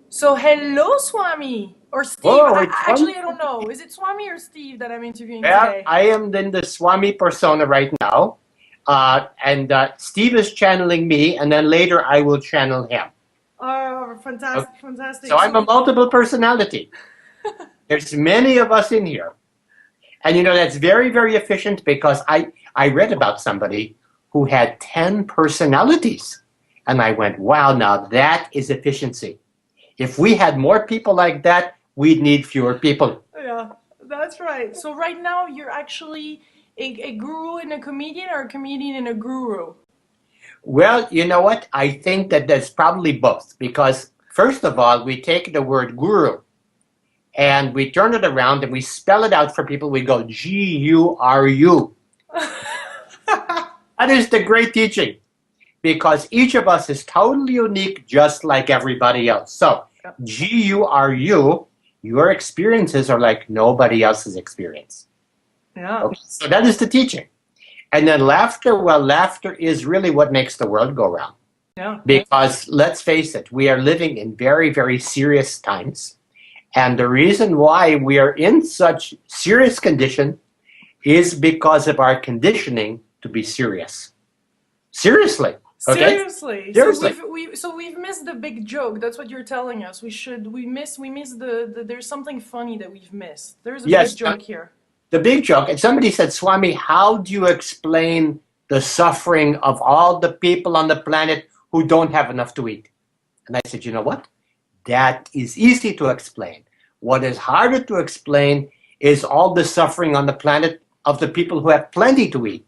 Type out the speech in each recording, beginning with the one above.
So hello, Swami or Steve. Oh, it's Actually, Swami. I don't know. Is it Swami or Steve that I'm interviewing Well, today? I am in the Swami persona right now, and Steve is channeling me, and then later I will channel him. Oh, Okay? fantastic, So fantastic. I'm a multiple personality. There's many of us in here, and that's very, very efficient because I read about somebody who had 10 personalities, and I went, wow, now that is efficiency. If we had more people like that, we'd need fewer people. Yeah, that's right. So right now you're actually a guru and a comedian, or a comedian and a guru? Well, you know what? I think that there's probably both because, first of all, we take the word guru and we turn it around and we spell it out for people. We go Guru. That is the great teaching because each of us is totally unique, just like everybody else. So, Guru, your experiences are like nobody else's experience. Yeah, Okay, so that is the teaching. And then laughter, well, laughter is really what makes the world go round. yeah. Because let's face it, we are living in very, very serious times. And the reason why we are in such serious condition is because of our conditioning to be serious. Seriously. Okay? Seriously. So Seriously. we've missed the big joke. That's what you're telling us. We miss the there's something funny that we've missed. There's a big Yes, joke here. the big joke. And somebody said, Swami, how do you explain the suffering of all the people on the planet who don't have enough to eat? And I said, you know what? That is easy to explain. What is harder to explain is all the suffering on the planet of the people who have plenty to eat.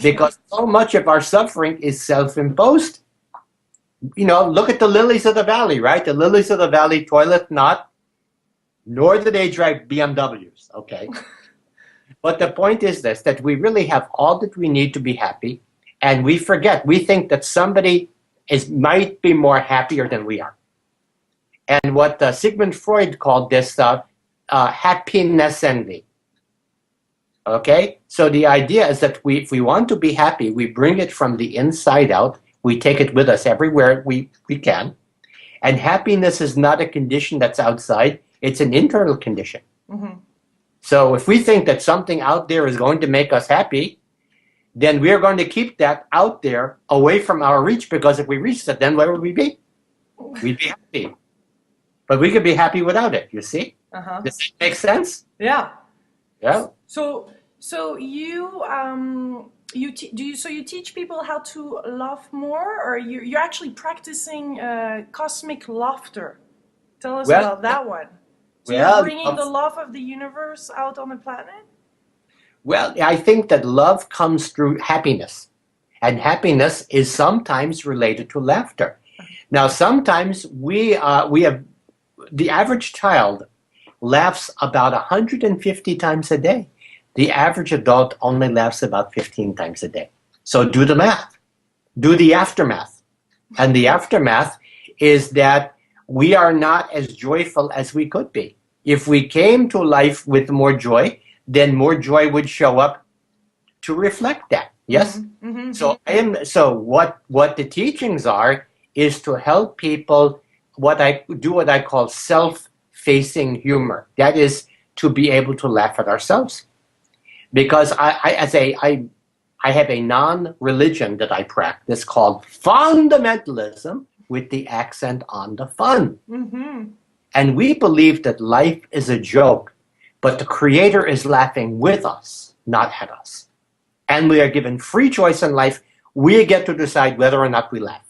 Because so much of our suffering is self-imposed. Look at the lilies of the valley, right? The lilies of the valley toilet not, nor do they drive BMWs, okay? But the point is this, that we really have all that we need to be happy, and we forget. We think that somebody might be more happier than we are. And what Sigmund Freud called this happiness envy. Okay? So the idea is that if we want to be happy, we bring it from the inside out. We take it with us everywhere we can. And happiness is not a condition that's outside. It's an internal condition. Hmm. So if we think that something out there is going to make us happy, then we're going to keep that out there away from our reach, because if we reach it, then where would we be? We'd be happy. But we could be happy without it, you see? Uh-huh. Does that make sense? Yeah. Yeah. So you teach people how to laugh more, or you're actually practicing cosmic laughter? Tell us Well, about that one. So you're well, bringing the love of the universe out on the planet? well, I think that love comes through happiness. And happiness is sometimes related to laughter. Now, sometimes we have the average child laughs about 150 times a day. The average adult only laughs about 15 times a day. So do the math. Do the aftermath. And the aftermath is that we are not as joyful as we could be. If we came to life with more joy, then more joy would show up to reflect that. Yes? Mm-hmm. So what the teachings are is to help people what I call self-facing humor. That is to be able to laugh at ourselves. Because I have a non-religion that I practice called fundamentalism, with the accent on the fun. Mm-hmm. And we believe that life is a joke, but the Creator is laughing with us, not at us. And we are given free choice in life. We get to decide whether or not we laugh.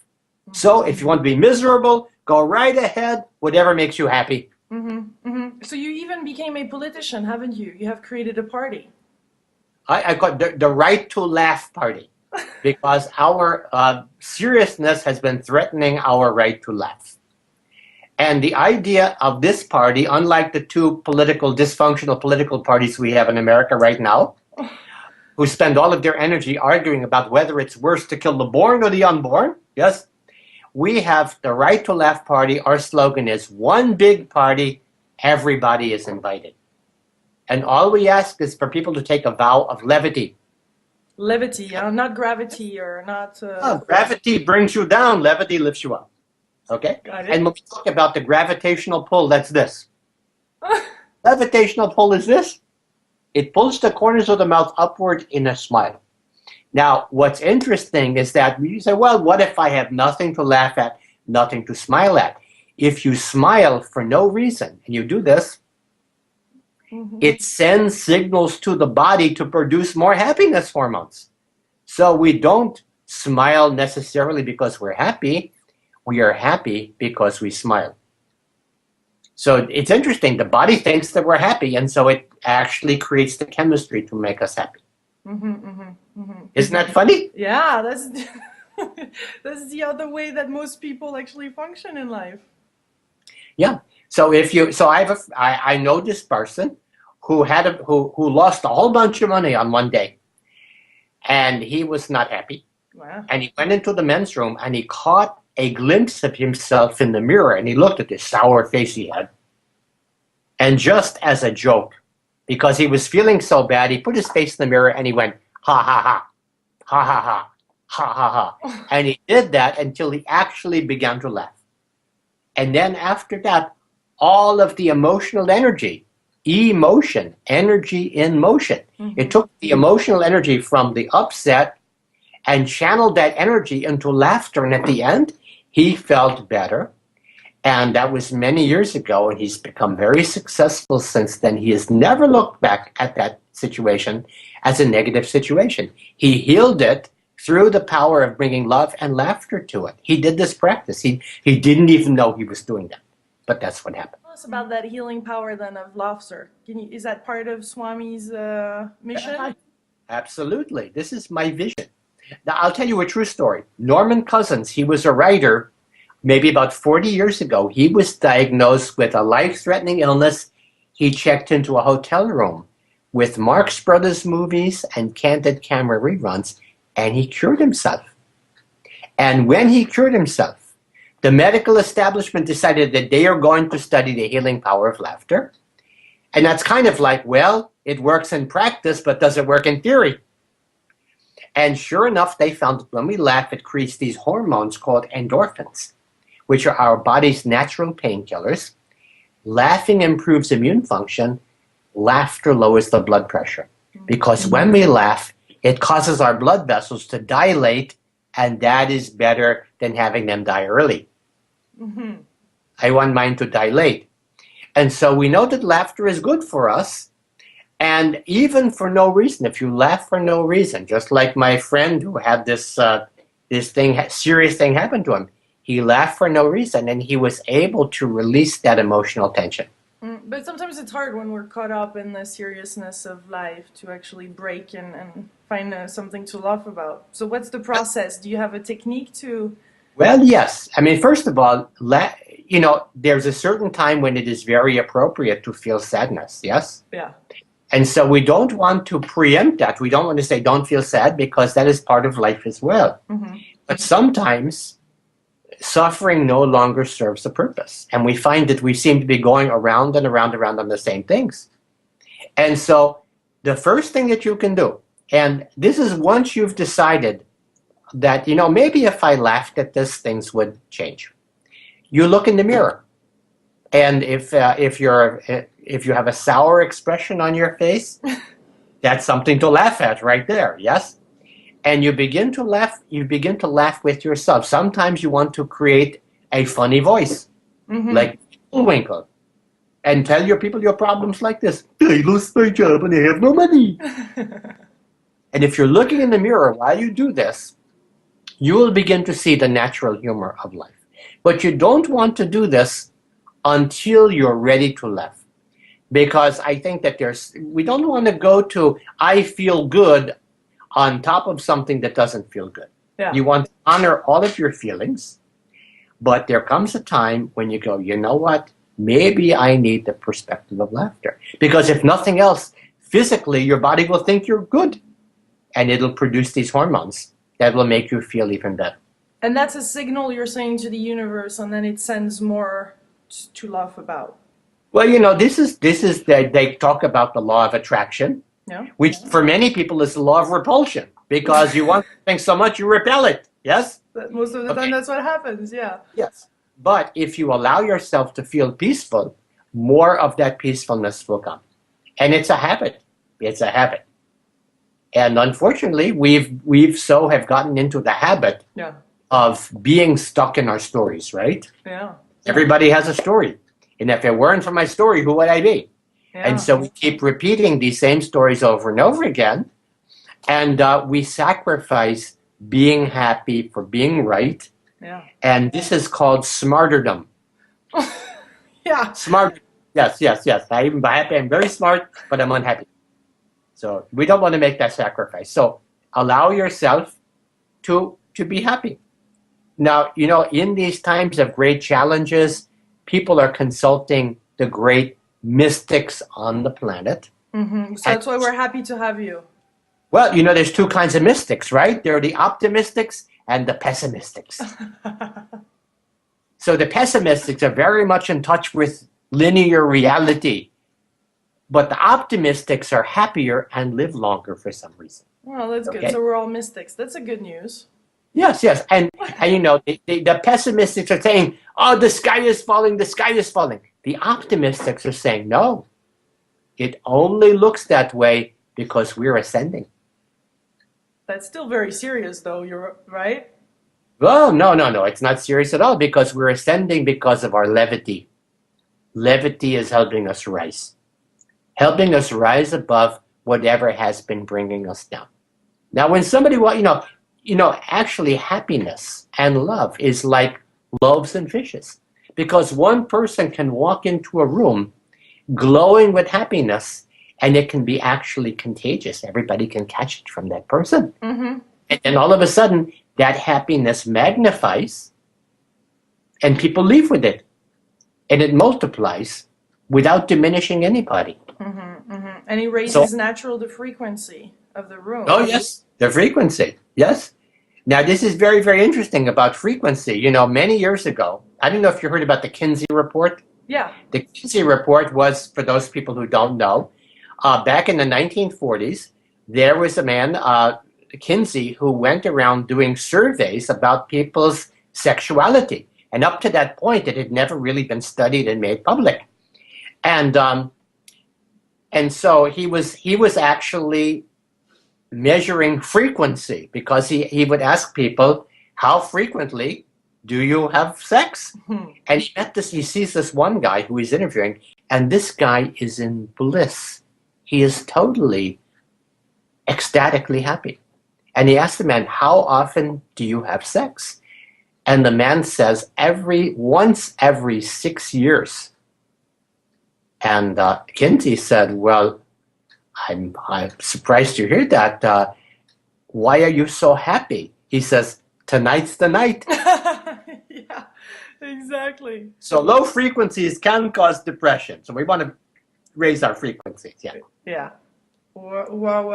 So if you want to be miserable, go right ahead, whatever makes you happy. Mm-hmm. Mm-hmm. So you even became a politician, haven't you? You have created a party. I got the right to laugh party, because our seriousness has been threatening our right to laugh. And the idea of this party, unlike the two dysfunctional political parties we have in America right now, who spend all of their energy arguing about whether it's worse to kill the born or the unborn, yes, we have the right to laugh party. Our slogan is one big party, everybody is invited. And all we ask is for people to take a vow of levity. Levity, not gravity, or not. Oh, gravity brings you down, levity lifts you up. Okay? Got it. And when we talk about the gravitational pull, that's this. Gravitational pull is this. It pulls the corners of the mouth upward in a smile. Now, what's interesting is that you say, well, what if I have nothing to laugh at, nothing to smile at? If you smile for no reason, and you do this, it sends signals to the body to produce more happiness hormones. So we don't smile necessarily because we're happy. We are happy because we smile. So it's interesting. The body thinks that we're happy, and so it actually creates the chemistry to make us happy. Isn't that funny? Yeah, that's that's the other way that most people actually function in life. Yeah. So I know this person who lost a whole bunch of money on one day, and he was not happy. Wow. And he went into the men's room and he caught a glimpse of himself in the mirror, and he looked at this sour face he had. And just as a joke, because he was feeling so bad, he put his face in the mirror and he went, ha ha ha, ha ha ha, ha ha ha. And he did that until he actually began to laugh. And then after that, all of the emotional energy, energy in motion. It took the emotional energy from the upset and channeled that energy into laughter. And at the end, he felt better. And that was many years ago, and he's become very successful since then. He has never looked back at that situation as a negative situation. He healed it through the power of bringing love and laughter to it. He did this practice. He didn't even know he was doing that, but that's what happened. Tell us about that healing power then of laughter. Is that part of Swami's mission? Absolutely. This is my vision. Now, I'll tell you a true story. Norman Cousins, he was a writer maybe about 40 years ago. He was diagnosed with a life-threatening illness. He checked into a hotel room with Marx Brothers movies and candid camera reruns, and he cured himself. And when he cured himself, the medical establishment decided that they are going to study the healing power of laughter. And that's kind of like, well, it works in practice, but does it work in theory? And sure enough, they found that when we laugh, it creates these hormones called endorphins, which are our body's natural painkillers. Laughing improves immune function. Laughter lowers the blood pressure. Because when we laugh, it causes our blood vessels to dilate, and that is better than having them die early. I want mine to dilate. And so we know that laughter is good for us. And even for no reason, if you laugh for no reason, just like my friend who had this serious thing happen to him, he laughed for no reason, and he was able to release that emotional tension. But sometimes it's hard when we're caught up in the seriousness of life to actually break and find something to laugh about. So what's the process? Do you have a technique to... Well, yes. I mean, first of all, there's a certain time when it is very appropriate to feel sadness, yes? Yeah. And so we don't want to preempt that. We don't want to say, don't feel sad, because that is part of life as well. But sometimes suffering no longer serves a purpose. And we find that we seem to be going around and around and around on the same things. And so the first thing that you can do, and this is once you've decided that, maybe if I laughed at this, things would change. You look in the mirror. And if you have a sour expression on your face, that's something to laugh at right there, yes? And you begin to laugh with yourself. Sometimes you want to create a funny voice, like Bullwinkle, and tell your people your problems like this. I lost my job and I have no money. And if you're looking in the mirror while you do this, you will begin to see the natural humor of life. But you don't want to do this until you're ready to laugh. Because I think that we don't want to go to, I feel good, on top of something that doesn't feel good. Yeah. You want to honor all of your feelings, but there comes a time when you go, you know what, maybe I need the perspective of laughter. Because if nothing else, physically, your body will think you're good, and it'll produce these hormones that will make you feel even better. And that's a signal you're saying to the universe, and then it sends more to laugh about. Well, this is they talk about the law of attraction, which for many people is the law of repulsion, because you want something so much you repel it. Yes. But most of the time, that's what happens. Yeah. Yes. But if you allow yourself to feel peaceful, more of that peacefulness will come. And it's a habit. It's a habit. And unfortunately, we've so have gotten into the habit Yeah. of being stuck in our stories, right? Yeah. Everybody has a story. And if it weren't for my story, who would I be? Yeah. And so we keep repeating these same stories over and over again. And we sacrifice being happy for being right. Yeah. And this is called smarterdom. Yeah. Smart. Yes, yes, yes. I'm happy. I'm very smart, but I'm unhappy. So we don't want to make that sacrifice. So allow yourself to be happy. Now, you know, in these times of great challenges, people are consulting the great mystics on the planet. Mm-hmm. So that's why we're happy to have you. Well, you know, there's two kinds of mystics, right? There are the optimistics and the pessimistics. So the pessimistics are very much in touch with linear reality. But the optimistics are happier and live longer for some reason. Well, that's good. Okay. So we're all mystics. That's a good news. Yes, yes. And you know, the pessimistics are saying, oh, the sky is falling, the sky is falling. The optimistics are saying, no, it only looks that way because we're ascending. That's still very serious, though. You're right. Well, no, no, no. It's not serious at all because we're ascending because of our levity. Levity is helping us rise. Helping us rise above whatever has been bringing us down. Now, when somebody, actually happiness and love is like loaves and fishes. Because one person can walk into a room glowing with happiness and it can be actually contagious. Everybody can catch it from that person. Mm-hmm. And all of a sudden, that happiness magnifies and people leave with it. And it multiplies without diminishing anybody. Mm-hmm. Mm-hmm. And it raises natural the frequency of the room. Oh, yes. The frequency. Yes. Now, this is very, very interesting about frequency. You know, many years ago, I don't know if you heard about the Kinsey report. Yeah. The Kinsey report was, for those people who don't know, back in the 1940s, there was a man, Kinsey, who went around doing surveys about people's sexuality. And up to that point, it had never really been studied and made public. And so he was actually measuring frequency because he would ask people, how frequently do you have sex? Mm-hmm. And he sees this one guy who he's interviewing, and this guy is in bliss. He is totally ecstatically happy. And he asks the man, how often do you have sex? And the man says, once every 6 years. And Kinsey said, well, I'm surprised to hear that. Why are you so happy? He says, tonight's the night. Yeah, exactly. So low frequencies can cause depression. So we want to raise our frequencies. Yeah. Yeah. Wow.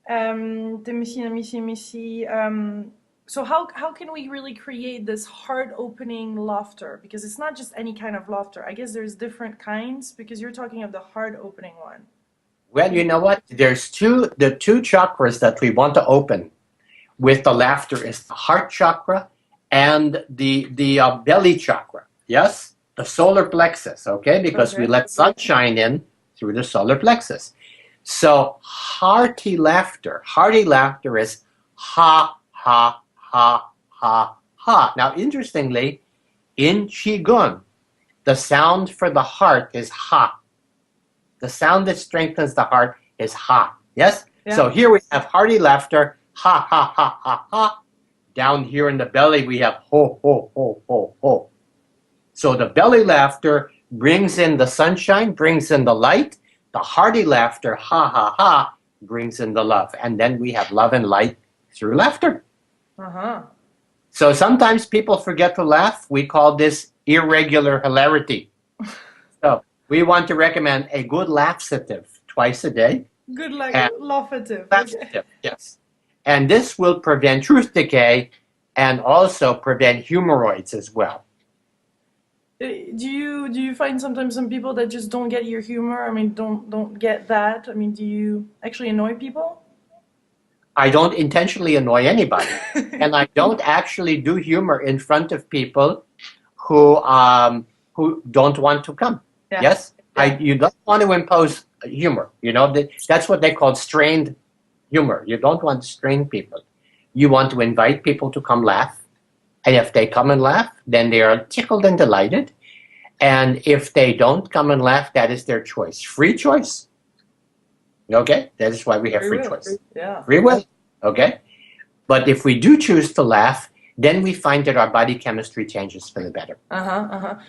Let me see. So how can we really create this heart-opening laughter? Because it's not just any kind of laughter. I guess there's different kinds because you're talking of the heart-opening one. Well, you know what? There's the two chakras that we want to open with the laughter is the heart chakra and the belly chakra. Yes? The solar plexus, okay? Because we let sunshine in through the solar plexus. So hearty laughter is ha, ha, ha, ha, ha. Now, interestingly, in Qigong, the sound for the heart is ha. The sound that strengthens the heart is ha. Yes? Yeah. So here we have hearty laughter, ha, ha, ha, ha, ha. Down here in the belly, we have ho, ho, ho, ho, ho. So the belly laughter brings in the sunshine, brings in the light. The hearty laughter, ha, ha, ha, brings in the love. And then we have love and light through laughter. Uh-huh. So sometimes people forget to laugh. We call this irregular hilarity. So we want to recommend a good laxative twice a day. Good laxative. Okay. Yes. And this will prevent tooth decay and also prevent hemorrhoids as well. Do you find sometimes some people that just don't get your humor? I mean, don't get that? I mean, do you actually annoy people? I don't intentionally annoy anybody. And I don't actually do humor in front of people who don't want to come. Yeah. Yes, Yeah. you don't want to impose humor. You know, that's what they call strained humor. You don't want to strain people. You want to invite people to come laugh, and if they come and laugh, then they are tickled and delighted. And if they don't come and laugh, that is their choice. Free choice. Okay, that is why we have free choice. Yeah. Free will. Okay, but if we do choose to laugh, then we find that our body chemistry changes for the better.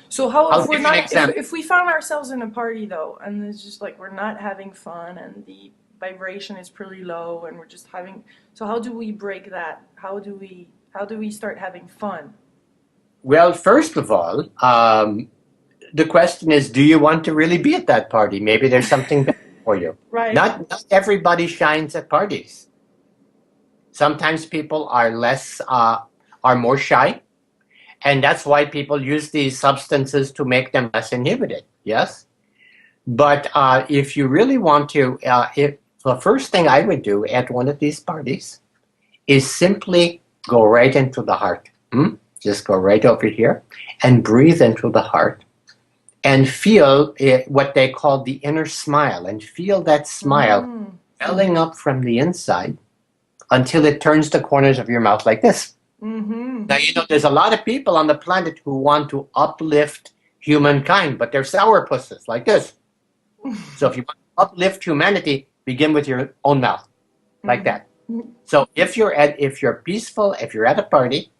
So how I'll if we're give you an not example. if we found ourselves in a party though, and it's just like we're not having fun, and the vibration is pretty low, and we're just having. So how do we break that? How do we start having fun? Well, first of all, the question is, do you want to really be at that party? Maybe there's something better for you. Right. Not everybody shines at parties. Sometimes people are more shy, and that's why people use these substances to make them less inhibited. Yes, but if you really want to, the first thing I would do at one of these parties is simply go right into the heart. Just go right over here and breathe into the heart and feel what they call the inner smile, and feel that smile welling up from the inside until it turns the corners of your mouth like this. Now, you know, there's a lot of people on the planet who want to uplift humankind, but they're sourpusses like this. So if you want to uplift humanity, begin with your own mouth, like that. So if you're peaceful, if you're at a party,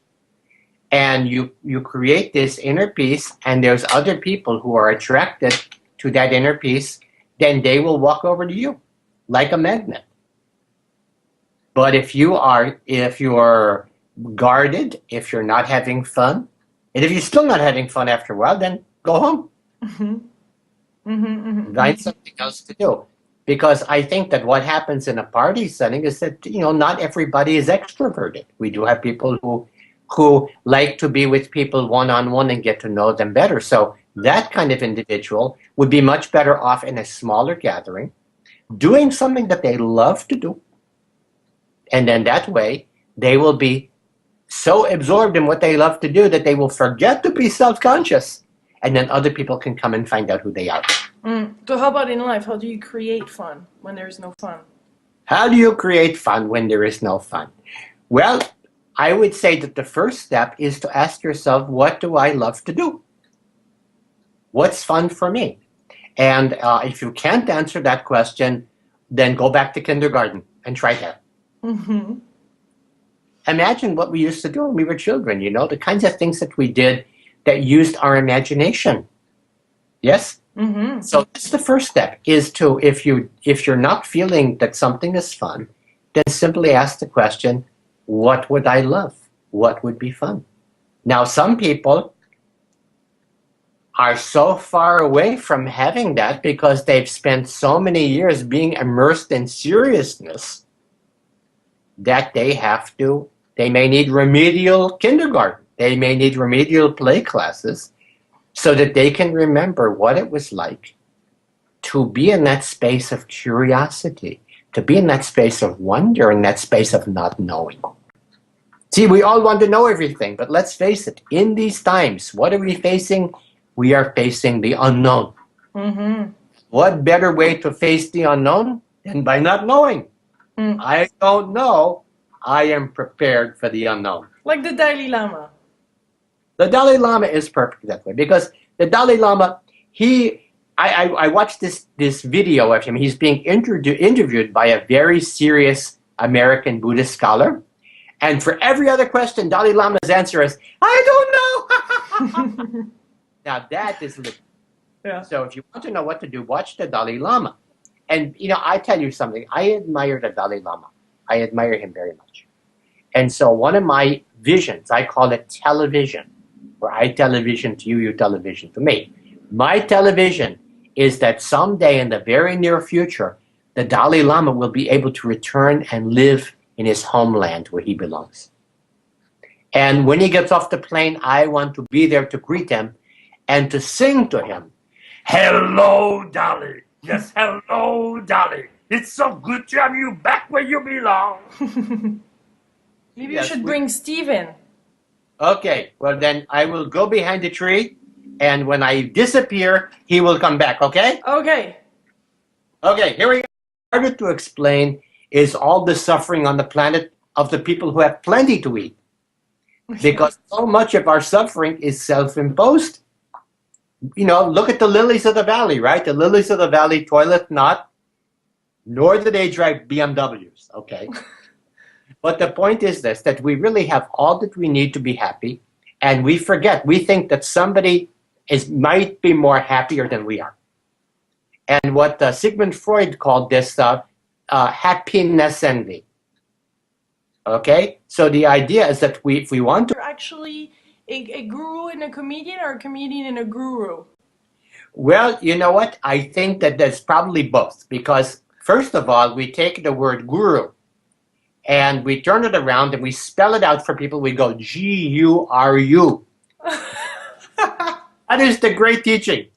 and you create this inner peace, and there's other people who are attracted to that inner peace, then they will walk over to you like a magnet. But if you're guarded, if you're not having fun, and if you're still not having fun after a while, then go home. Find something else to do. Because I think that what happens in a party setting is that, you know, not everybody is extroverted. We do have people who like to be with people one-on-one and get to know them better. So that kind of individual would be much better off in a smaller gathering, doing something that they love to do. And then that way, they will be so absorbed in what they love to do that they will forget to be self-conscious. And then other people can come and find out who they are. So how about in life? How do you create fun when there's no fun? How do you create fun when there is no fun? Well, I would say that the first step is to ask yourself, what do I love to do? What's fun for me? And if you can't answer that question, then go back to kindergarten and try that. Imagine what we used to do when we were children, you know, the kinds of things that we did that used our imagination. Yes? So that's the first step, is to, if you're not feeling that something is fun, then simply ask the question, what would I love? What would be fun? Now, some people are so far away from having that because they've spent so many years being immersed in seriousness that they may need remedial kindergarten. They may need remedial play classes so that they can remember what it was like to be in that space of curiosity, to be in that space of wonder, in that space of not knowing. See, we all want to know everything, but let's face it, in these times, what are we facing? We are facing the unknown. What better way to face the unknown than by not knowing? I don't know. I am prepared for the unknown. Like the Dalai Lama. The Dalai Lama is perfect that way, because the Dalai Lama, I watched this video of him. He's being interviewed by a very serious American Buddhist scholar. And for every other question, Dalai Lama's answer is, I don't know. Now that is living. Yeah. So if you want to know what to do, watch the Dalai Lama. And, you know, I tell you something. I admire the Dalai Lama. I admire him very much. And so one of my visions, I call it television, where I television to you, you television to me. My television is that someday in the very near future, the Dalai Lama will be able to return and live in his homeland where he belongs. And when he gets off the plane, I want to be there to greet him and to sing to him, hello, Dalai. Yes, hello, Dalai. It's so good to have you back where you belong. Maybe you should bring Steven. Okay, well then I will go behind the tree, and when I disappear, he will come back, okay? Okay. Okay, here we go. Harder to explain is all the suffering on the planet of the people who have plenty to eat. Because so much of our suffering is self-imposed. You know, look at the lilies of the valley, right? The lilies of the valley toilet not, nor do they drive BMWs, okay? But the point is this, that we really have all that we need to be happy, and we forget. We think that somebody might be more happier than we are. And what Sigmund Freud called this happiness envy. Okay? So the idea is that if we want to... You're actually a guru and a comedian, or a comedian and a guru? Well, you know what? I think that there's probably both. Because, first of all, we take the word guru, and we turn it around and we spell it out for people. We go, G-U-R-U. That is the great teaching.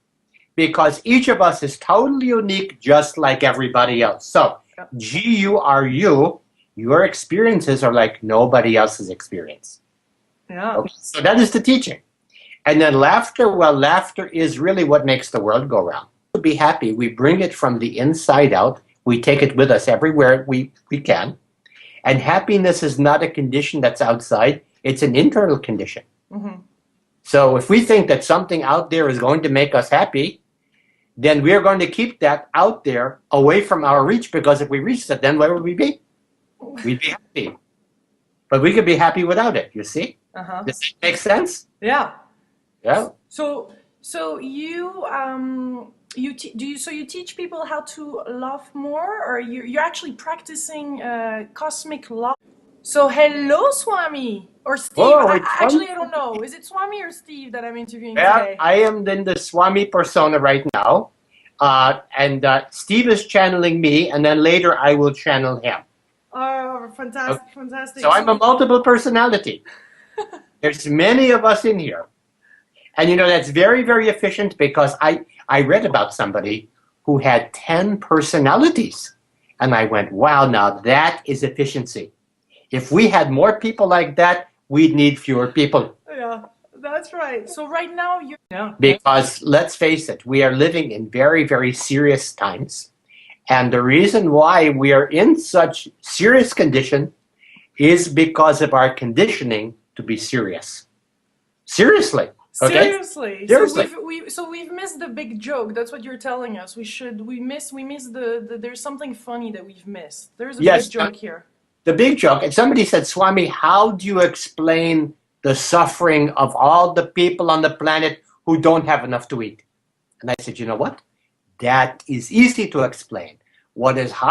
Because each of us is totally unique, just like everybody else. So, G-U-R-U, your experiences are like nobody else's experience. Yeah. Okay, so that is the teaching. And then laughter, well, laughter is really what makes the world go round. To be happy, we bring it from the inside out. We take it with us everywhere we can. And happiness is not a condition that's outside. It's an internal condition. Mm-hmm. So if we think that something out there is going to make us happy, then we're going to keep that out there away from our reach, because if we reach that, then where would we be? We'd be happy. But we could be happy without it, you see? Uh-huh. Does that make sense? Yeah. Yeah. So you you teach people how to laugh more, or you're actually practicing cosmic laugh? So hello, Swami or Steve. Oh, Actually, I don't know. Is it Swami or Steve that I'm interviewing yeah, today? I am in the Swami persona right now, and Steve is channeling me, and then later I will channel him. Oh, fantastic, okay. Fantastic. So I'm a multiple personality. There's many of us in here. And you know, that's very, very efficient, because I read about somebody who had 10 personalities. And I went, wow, now that is efficiency. If we had more people like that, we'd need fewer people. Yeah, that's right. So right now you're... Yeah. Because let's face it, we are living in very, very serious times. And the reason why we are in such serious condition is because of our conditioning to be serious. Seriously. Okay? Seriously. Seriously. So we've missed the big joke. That's what you're telling us. We miss the there's something funny that we've missed. There's a big joke here. The big joke. And somebody said, Swami, how do you explain the suffering of all the people on the planet who don't have enough to eat? And I said, you know what? That is easy to explain. What is hard